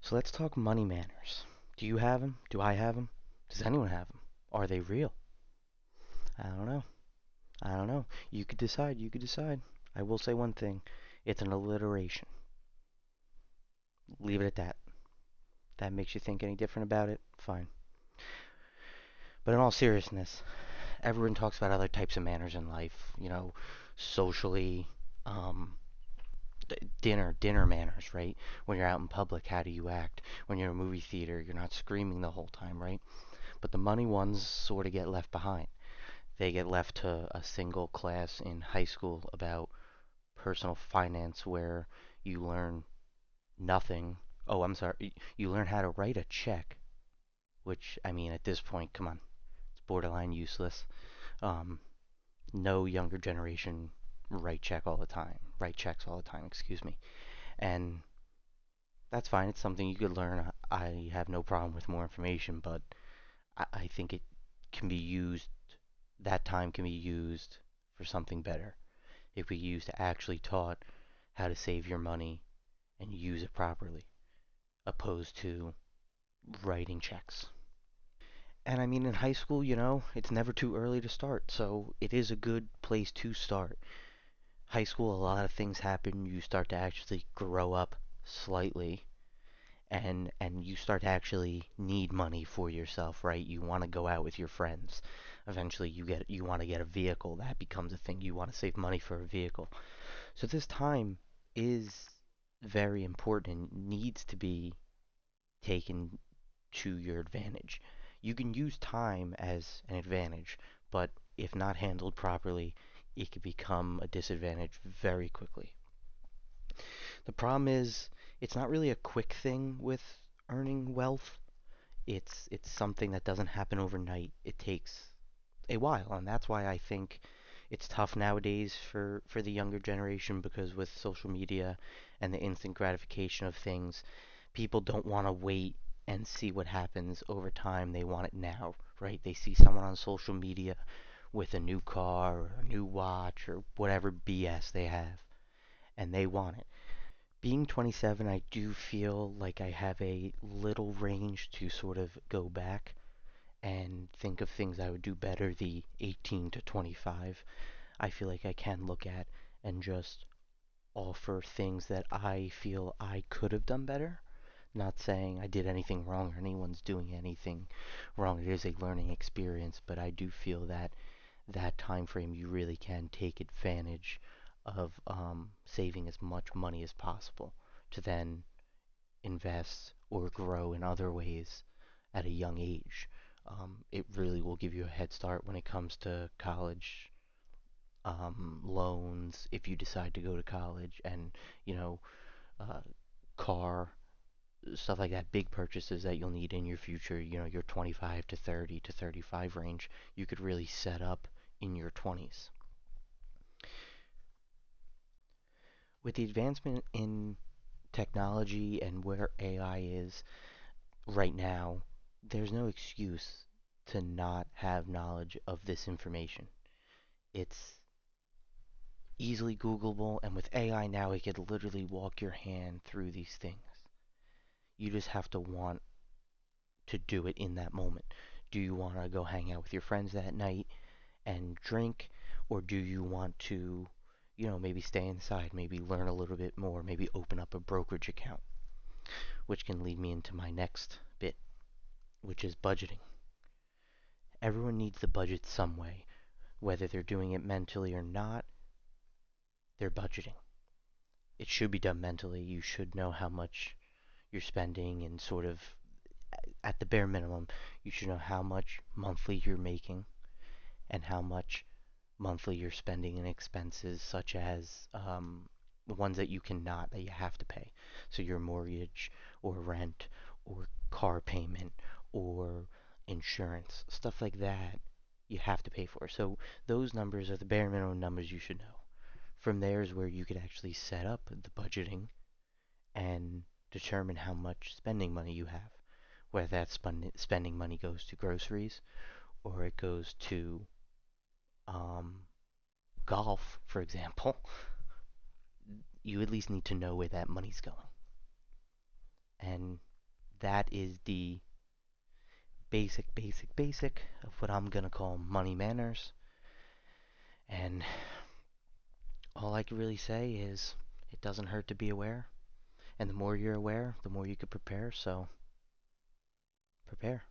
So let's talk money manners. Do you have them? Do I have them? Does anyone have them? Are they real? I don't know. I don't know. You could decide. You could decide. I will say one thing. It's an alliteration. Leave it at that. That makes you think any different about it? Fine. But in all seriousness, everyone talks about other types of manners in life. Socially, um, dinner manners, right? When you're out in public, how do you act? When you're in a movie theater, you're not screaming the whole time, right? But the money ones sort of get left behind. They get left to a single class in high school about personal finance where you learn nothing. Oh, I'm sorry. You learn how to write a check, which, I mean, at this point, come on, it's borderline useless. Um, no younger generation write checks all the time, excuse me. And that's fine. It's something you could learn. I have no problem with more information, but I think it can be used, that time can be used for something better. If we used to actually taught how to save your money and use it properly, opposed to writing checks. And I mean, in high school, it's never too early to start, so it is a good place to start. High school, a lot of things happen. You start to actually grow up slightly, and you start to actually need money for yourself, right? You want to go out with your friends. Eventually, you want to get a vehicle. That becomes a thing. You want to save money for a vehicle. So this time is very important and needs to be taken to your advantage. You can use time as an advantage, but if not handled properly, it can become a disadvantage very quickly. The problem is it's not really a quick thing with earning wealth. It's something that doesn't happen overnight. It takes a while, and that's why I think it's tough nowadays for the younger generation because with social media and the instant gratification of things, people don't want to wait and see what happens over time. They want it now, right? They see someone on social media with a new car or a new watch or whatever BS they have, and they want it. Being 27, I do feel like I have a little range to sort of go back and think of things I would do better the 18 to 25. I feel like I can look at and just offer things that I feel I could have done better. Not saying I did anything wrong or anyone's doing anything wrong. It is a learning experience, but I do feel that that time frame you really can take advantage of saving as much money as possible to then invest or grow in other ways at a young age. It really will give you a head start when it comes to college loans if you decide to go to college, and you know, uh, car stuff like that, big purchases that you'll need in your future. Your 25 to 30 to 35 range, you could really set up in your 20s. With the advancement in technology and where AI is right now, there's no excuse to not have knowledge of this information. It's easily Googleable, and with AI now, it could literally walk your hand through these things. You just have to want to do it in that moment. Do you want to go hang out with your friends that night and drink, or do you want to, maybe stay inside, maybe learn a little bit more, maybe open up a brokerage account, which can lead me into my next bit, which is budgeting. Everyone needs to budget some way, whether they're doing it mentally or not, they're budgeting. It should be done mentally. You should know how much you're spending and sort of at the bare minimum, you should know how much monthly you're making and how much monthly you're spending in expenses such as the ones that you cannot, that you have to pay. So your mortgage or rent or car payment or insurance, stuff like that, you have to pay for. So those numbers are the bare minimum numbers you should know. From there is where you could actually set up the budgeting and determine how much spending money you have. Whether that spending money goes to groceries or it goes to um, golf, for example, you at least need to know where that money's going. And That is the basic of what I'm gonna call money manners. And all I can really say is it doesn't hurt to be aware. And the more you're aware, the more you could prepare. So prepare.